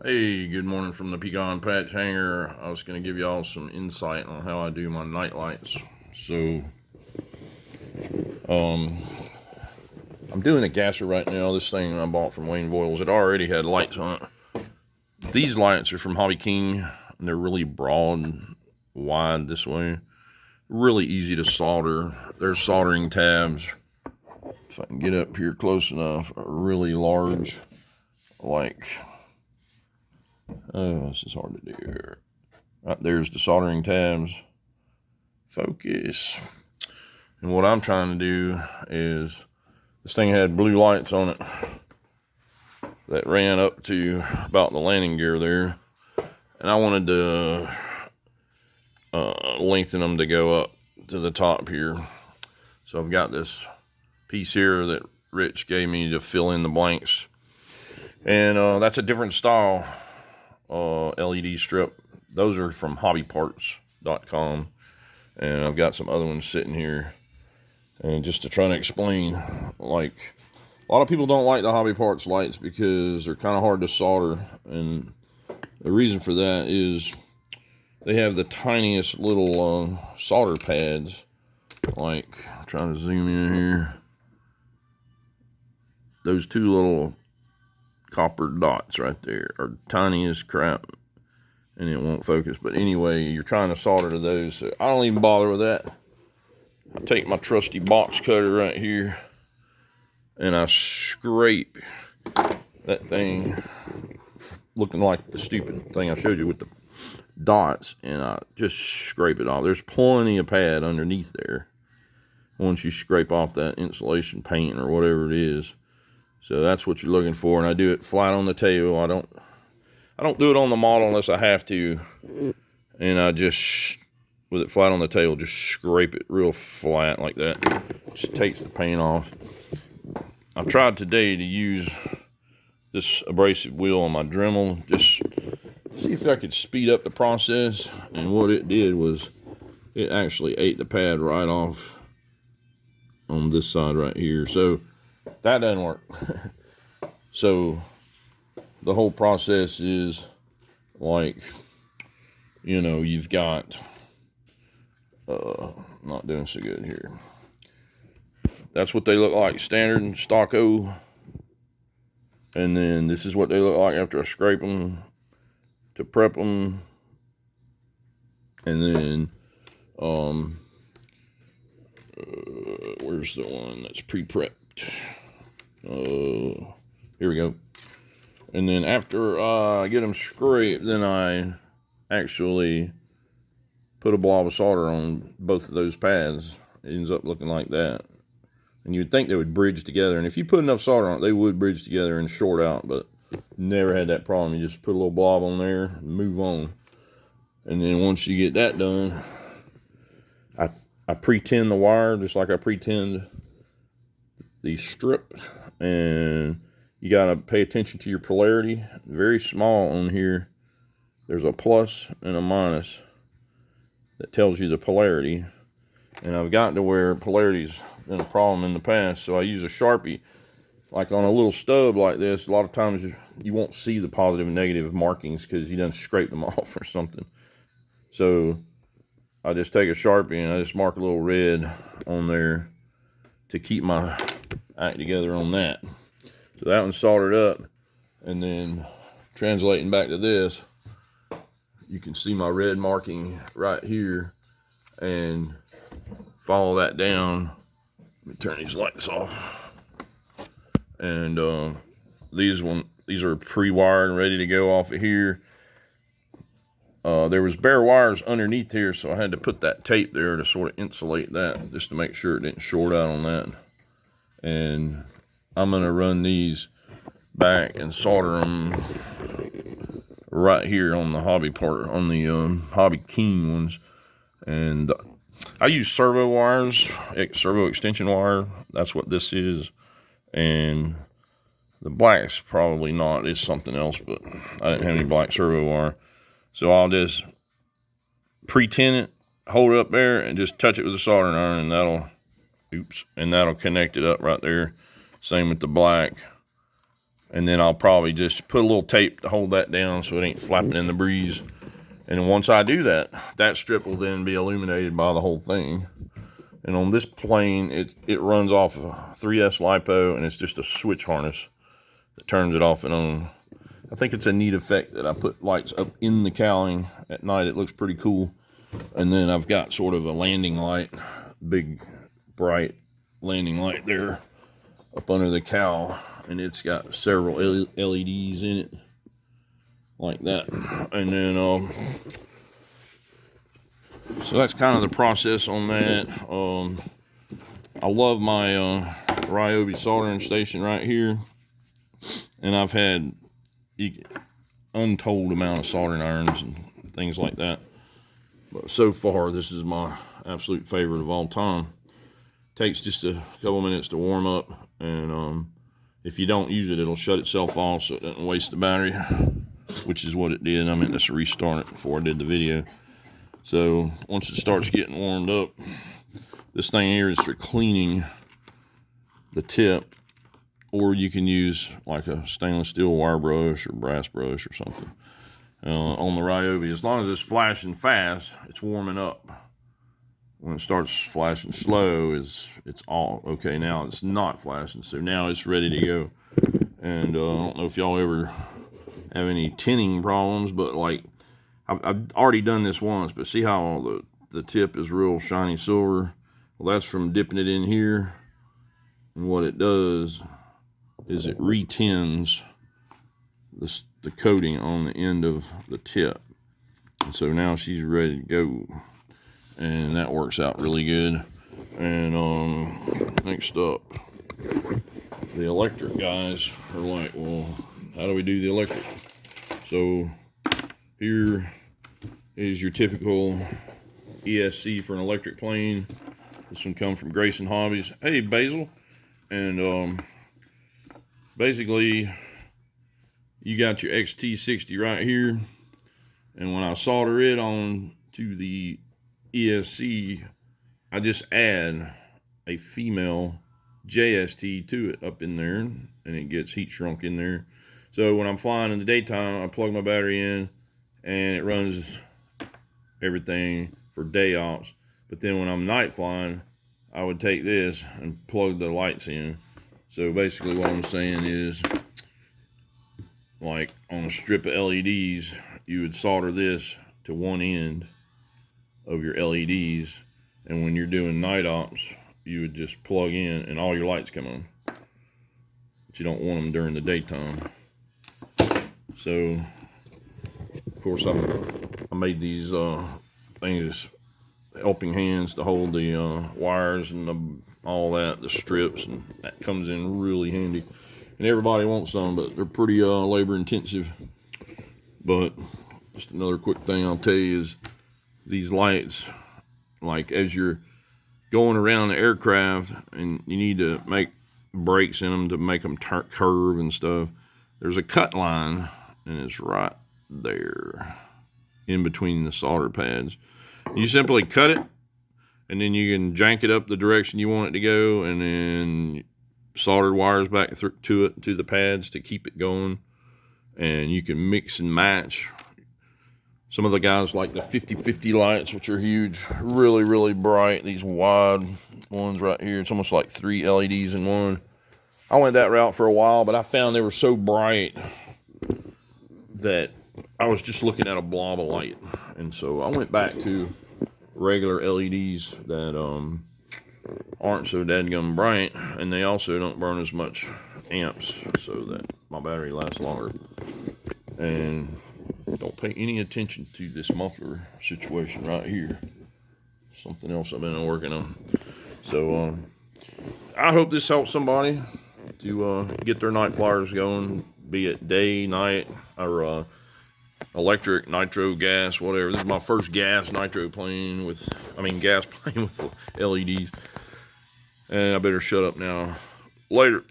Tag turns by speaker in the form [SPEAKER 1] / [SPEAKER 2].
[SPEAKER 1] Hey, good morning from the Pecan Patch Hangar. I was going to give y'all some insight on how I do my night lights. So, I'm doing a gasser right now. This thing I bought from Wayne Voiles, it already had lights on it. These lights are from Hobby King, and they're really broad and wide this way. Really easy to solder. There's soldering tabs. If I can get up here close enough, are really large, like, oh, this is hard to do here. Right there's the soldering tabs. Focus. And what I'm trying to do is, this thing had blue lights on it that ran up to about the landing gear there, and I wanted to lengthen them to go up to the top here. So I've got this piece here that Rich gave me to fill in the blanks, and that's a different style LED strip. Those are from hobbyparts.com, and I've got some other ones sitting here. And just to try to explain, like, a lot of people don't like the Hobby Parts lights because they're kind of hard to solder, and the reason for that is they have the tiniest little solder pads. Like, I'm trying to zoom in here, those two little copper dots right there are tiny as crap, and it won't focus. But anyway, you're trying to solder to those, so I don't even bother with that. I take my trusty box cutter right here, and I scrape that thing, looking like the stupid thing I showed you with the dots, and I just scrape it off. There's plenty of pad underneath there once you scrape off that insulation paint or whatever it is. So that's what you're looking for, and I do it flat on the tail. I don't do it on the model unless I have to, and I just, with it flat on the tail, just scrape it real flat like that. Just takes the paint off. I tried today to use this abrasive wheel on my Dremel, just see if I could speed up the process, and what it did was it actually ate the pad right off on this side right here. So that doesn't work. So the whole process is like, you've got not doing so good here. That's what they look like standard and stocko, and then this is what they look like after I scrape them to prep them, and then where's the one that's pre-prepped? Here we go. And then after I get them scraped, then I actually put a blob of solder on both of those pads. It ends up looking like that. And you'd think they would bridge together, and if you put enough solder on it, they would bridge together and short out, but never had that problem. You just put a little blob on there and move on. And then once you get that done, I pre-tin the wire just like I pre-tinned the strip, and you gotta pay attention to your polarity. Very small on here, there's a plus and a minus that tells you the polarity, and I've gotten to where polarity's been a problem in the past, so I use a Sharpie. Like on a little stub like this, a lot of times you won't see the positive and negative markings because you done scraped them off or something. So I just take a Sharpie and I just mark a little red on there to keep my act together on that. So that one's soldered up, and then translating back to this, you can see my red marking right here, and follow that down. Let me turn these lights off. And these are pre-wired and ready to go off of here. There was bare wires underneath here, so I had to put that tape there to sort of insulate that, just to make sure it didn't short out on that. And I'm gonna run these back and solder them right here on the Hobby part, on the Hobby King ones. And I use servo wires, servo extension wire. That's what this is. And the black's probably not, it's something else, but I didn't have any black servo wire. So I'll just pre-tin it, hold it up there, and just touch it with a soldering iron, and that'll connect it up right there. Same with the black. And then I'll probably just put a little tape to hold that down so it ain't flapping in the breeze. And then once I do that, that strip will then be illuminated by the whole thing. And on this plane, it runs off a 3S LiPo, and it's just a switch harness that turns it off and on. I think it's a neat effect that I put lights up in the cowling at night. It looks pretty cool. And then I've got sort of a landing light, big, bright landing light there up under the cowl. And it's got several LEDs in it, like that. And then, so that's kind of the process on that. I love my Ryobi soldering station right here. And I've had untold amount of soldering irons and things like that. But so far, this is my absolute favorite of all time. Takes just a couple minutes to warm up, and if you don't use it, it'll shut itself off so it doesn't waste the battery, which is what it did. I meant to restart it before I did the video. So once it starts getting warmed up, this thing here is for cleaning the tip, or you can use like a stainless steel wire brush or brass brush or something. On the Ryobi, as long as it's flashing fast, it's warming up. When it starts flashing slow, it's all okay. Now it's not flashing, so now it's ready to go. And I don't know if y'all ever have any tinning problems, but like I've already done this once. But see how the tip is real shiny silver? Well, that's from dipping it in here. And what it does is it retins the coating on the end of the tip. And so now she's ready to go. And that works out really good. And next up, the electric guys are like, well, how do we do the electric? So here is your typical ESC for an electric plane. This one comes from Grayson Hobbies. Hey, Basil. And basically, you got your XT60 right here. And when I solder it on to the ESC, I just add a female JST to it up in there, and it gets heat shrunk in there. So when I'm flying in the daytime, I plug my battery in and it runs everything for day ops. But then when I'm night flying, I would take this and plug the lights in. So basically what I'm saying is, like on a strip of LEDs, you would solder this to one end of your LEDs, and when you're doing night ops, you would just plug in and all your lights come on. But you don't want them during the daytime. So of course I made these things, helping hands to hold the wires and all that, the strips, and that comes in really handy. And everybody wants some, but they're pretty labor intensive. But just another quick thing I'll tell you is these lights, like as you're going around the aircraft and you need to make breaks in them to make them curve and stuff, there's a cut line, and it's right there in between the solder pads. You simply cut it, and then you can jank it up the direction you want it to go, and then soldered wires back to the pads to keep it going. And you can mix and match. Some of the guys like the 50/50 lights, which are huge, really, really bright. These wide ones right here. It's almost like 3 LEDs in one. I went that route for a while, but I found they were so bright that I was just looking at a blob of light. And so I went back to regular LEDs that aren't so dadgum bright, and they also don't burn as much amps, so that my battery lasts longer. And don't pay any attention to this muffler situation right here. Something else I've been working on. So I hope this helps somebody to get their night flyers going, be it day, night, or electric, nitro, gas, whatever. This is my first gas nitro plane gas plane with LEDs. And I better shut up now. Later.